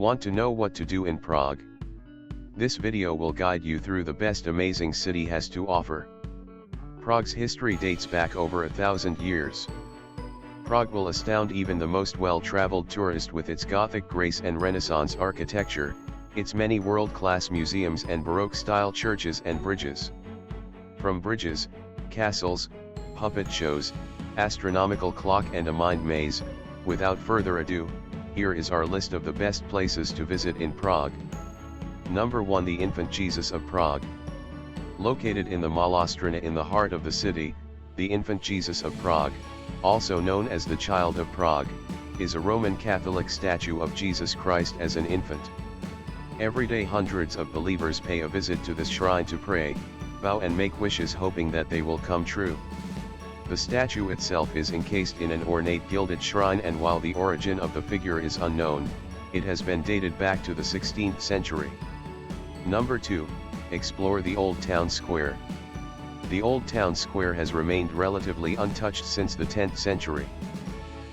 Want to know what to do in Prague? This video will guide you through the best amazing city has to offer. Prague's history dates back over 1,000 years. Prague will astound even the most well-traveled tourist with its Gothic grace and Renaissance architecture, its many world-class museums and Baroque-style churches and bridges. From bridges, castles, puppet shows, astronomical clock and a mind maze, without further ado, here is our list of the best places to visit in Prague. Number 1, the Infant Jesus of Prague. Located in the Malostrina in the heart of the city, the Infant Jesus of Prague, also known as the Child of Prague, is a Roman Catholic statue of Jesus Christ as an infant. Every day hundreds of believers pay a visit to this shrine to pray, vow and make wishes hoping that they will come true. The statue itself is encased in an ornate gilded shrine, and while the origin of the figure is unknown, it has been dated back to the 16th century. Number 2, explore the Old Town Square. The Old Town Square has remained relatively untouched since the 10th century.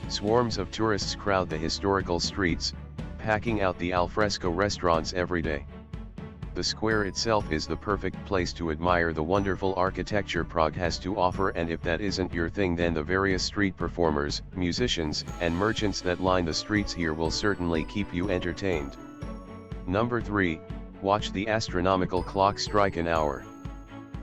Swarms of tourists crowd the historical streets, packing out the alfresco restaurants every day. The square itself is the perfect place to admire the wonderful architecture Prague has to offer, and if that isn't your thing, then the various street performers, musicians, and merchants that line the streets here will certainly keep you entertained. Number 3, watch the astronomical clock strike an hour.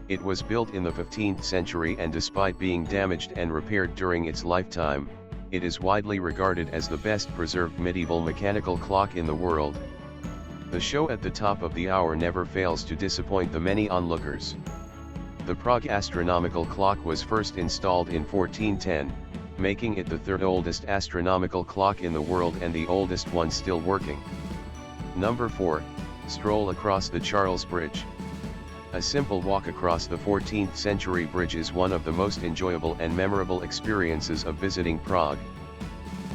It was built in the 15th century, and despite being damaged and repaired during its lifetime, it is widely regarded as the best preserved medieval mechanical clock in the world. The show at the top of the hour never fails to disappoint the many onlookers. The Prague astronomical clock was first installed in 1410, making it the third oldest astronomical clock in the world and the oldest one still working. Number 4, stroll across the Charles Bridge. A simple walk across the 14th century bridge is one of the most enjoyable and memorable experiences of visiting Prague.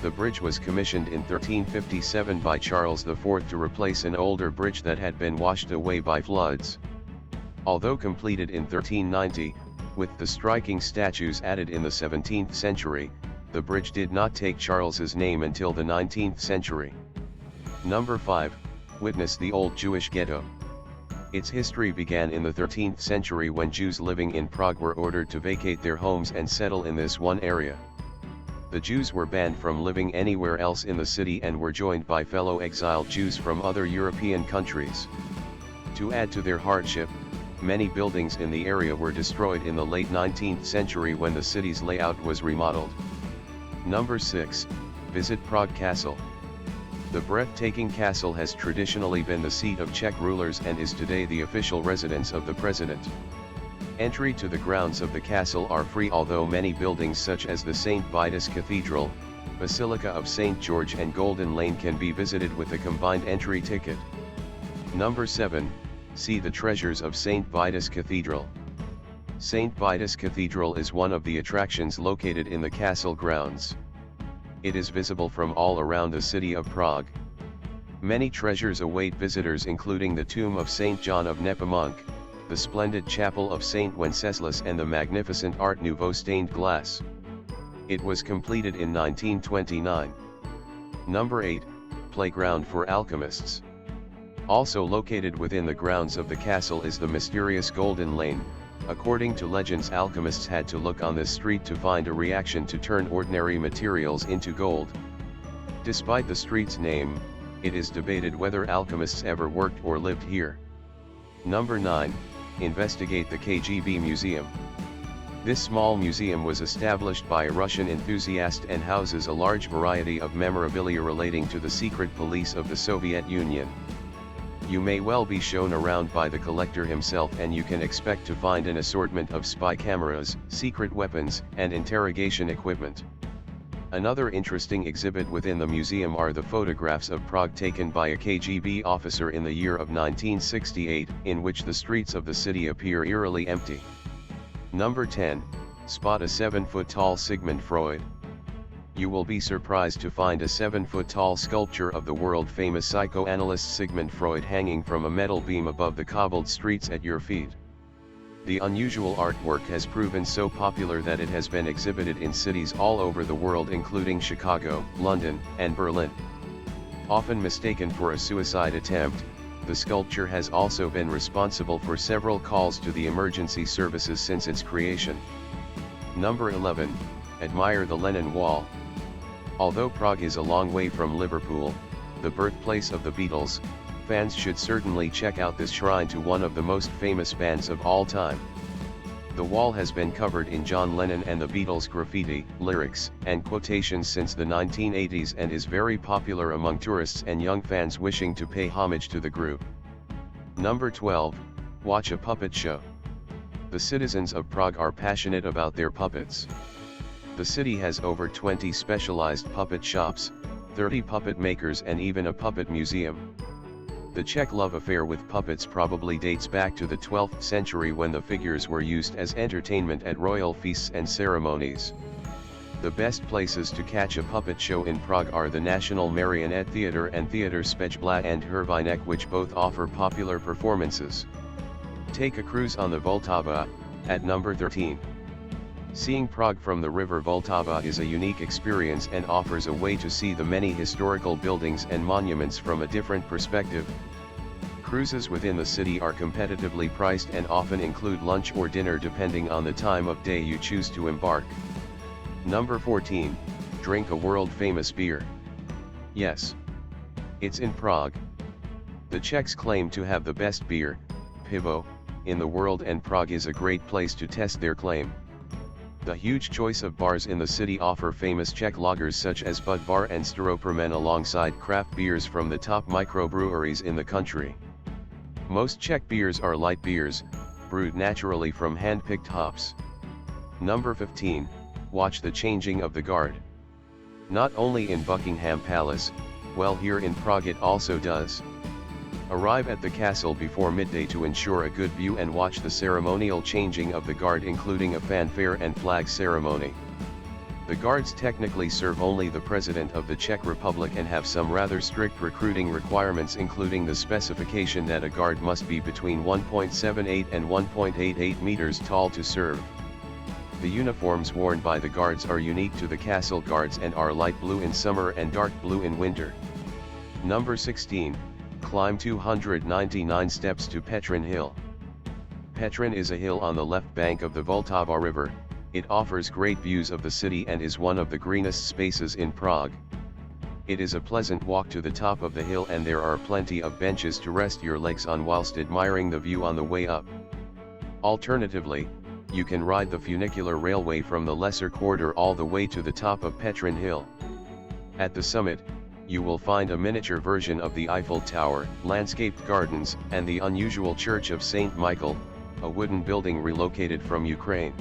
The bridge was commissioned in 1357 by Charles IV to replace an older bridge that had been washed away by floods. Although completed in 1390, with the striking statues added in the 17th century, the bridge did not take Charles's name until the 19th century. Number 5, witness the old Jewish ghetto. Its history began in the 13th century when Jews living in Prague were ordered to vacate their homes and settle in this one area. The Jews were banned from living anywhere else in the city and were joined by fellow exiled Jews from other European countries. To add to their hardship, many buildings in the area were destroyed in the late 19th century when the city's layout was remodeled. Number 6, visit Prague Castle. The breathtaking castle has traditionally been the seat of Czech rulers and is today the official residence of the president. Entry to the grounds of the castle are free, although many buildings such as the St. Vitus Cathedral, Basilica of St. George and Golden Lane can be visited with a combined entry ticket. Number 7, see the treasures of St. Vitus Cathedral. St. Vitus Cathedral is one of the attractions located in the castle grounds. It is visible from all around the city of Prague. Many treasures await visitors, including the tomb of St. John of Nepomuc, the splendid chapel of St. Wenceslas and the magnificent Art Nouveau stained glass. It was completed in 1929. Number 8, playground for alchemists. Also located within the grounds of the castle is the mysterious Golden Lane. According to legends, alchemists had to look on this street to find a reaction to turn ordinary materials into gold. Despite the street's name, it is debated whether alchemists ever worked or lived here. Number 9, investigate the KGB Museum. This small museum was established by a Russian enthusiast and houses a large variety of memorabilia relating to the secret police of the Soviet Union. You may well be shown around by the collector himself, and you can expect to find an assortment of spy cameras, secret weapons, and interrogation equipment. Another interesting exhibit within the museum are the photographs of Prague taken by a KGB officer in the year of 1968, in which the streets of the city appear eerily empty. Number 10, spot a 7-foot-tall Sigmund Freud. You will be surprised to find a 7-foot-tall sculpture of the world-famous psychoanalyst Sigmund Freud hanging from a metal beam above the cobbled streets at your feet. The unusual artwork has proven so popular that it has been exhibited in cities all over the world, including Chicago, London, and Berlin. Often mistaken for a suicide attempt, the sculpture has also been responsible for several calls to the emergency services since its creation. Number 11, admire the Lenin Wall. Although Prague is a long way from Liverpool, the birthplace of the Beatles, fans should certainly check out this shrine to one of the most famous bands of all time. The wall has been covered in John Lennon and the Beatles graffiti, lyrics, and quotations since the 1980s and is very popular among tourists and young fans wishing to pay homage to the group. Number 12, watch a puppet show. The citizens of Prague are passionate about their puppets. The city has over 20 specialized puppet shops, 30 puppet makers and even a puppet museum. The Czech love affair with puppets probably dates back to the 12th century when the figures were used as entertainment at royal feasts and ceremonies. The best places to catch a puppet show in Prague are the National Marionette Theatre and Theatre Spejblat and Hrvinek, which both offer popular performances. Take a cruise on the Vltava, at number 13. Seeing Prague from the river Vltava is a unique experience and offers a way to see the many historical buildings and monuments from a different perspective. Cruises within the city are competitively priced and often include lunch or dinner depending on the time of day you choose to embark. Number 14, drink a world-famous beer. Yes, it's in Prague. The Czechs claim to have the best beer, pivo, in the world, and Prague is a great place to test their claim. The huge choice of bars in the city offer famous Czech lagers such as Budvar and Staropramen alongside craft beers from the top microbreweries in the country. Most Czech beers are light beers, brewed naturally from hand-picked hops. Number 15, watch the changing of the guard. Not only in Buckingham Palace, well, here in Prague it also does. Arrive at the castle before midday to ensure a good view and watch the ceremonial changing of the guard, including a fanfare and flag ceremony. The guards technically serve only the President of the Czech Republic and have some rather strict recruiting requirements, including the specification that a guard must be between 1.78 and 1.88 meters tall to serve. The uniforms worn by the guards are unique to the castle guards and are light blue in summer and dark blue in winter. Number 16. Climb 299 steps to Petrin Hill. Petrin is a hill on the left bank of the Vltava River. It offers great views of the city and is one of the greenest spaces in Prague. It is a pleasant walk to the top of the hill and there are plenty of benches to rest your legs on whilst admiring the view on the way up. Alternatively, you can ride the funicular railway from the lesser quarter all the way to the top of Petrin Hill. At the summit, you will find a miniature version of the Eiffel Tower, landscaped gardens, and the unusual Church of St. Michael, a wooden building relocated from Ukraine.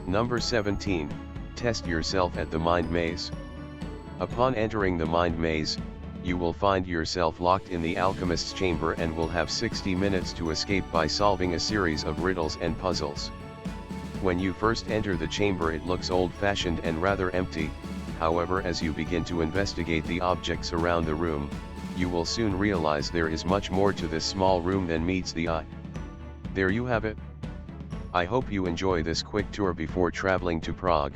Number 17, test yourself at the Mind Maze. Upon entering the Mind Maze, you will find yourself locked in the alchemist's chamber and will have 60 minutes to escape by solving a series of riddles and puzzles. When you first enter the chamber it looks old-fashioned and rather empty. However, as you begin to investigate the objects around the room, you will soon realize there is much more to this small room than meets the eye. There you have it. I hope you enjoy this quick tour before traveling to Prague.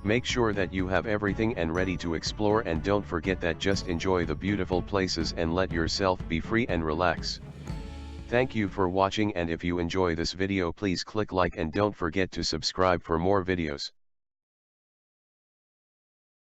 Make sure that you have everything and ready to explore, and don't forget that just enjoy the beautiful places and let yourself be free and relax. Thank you for watching, and if you enjoy this video please click like and don't forget to subscribe for more videos.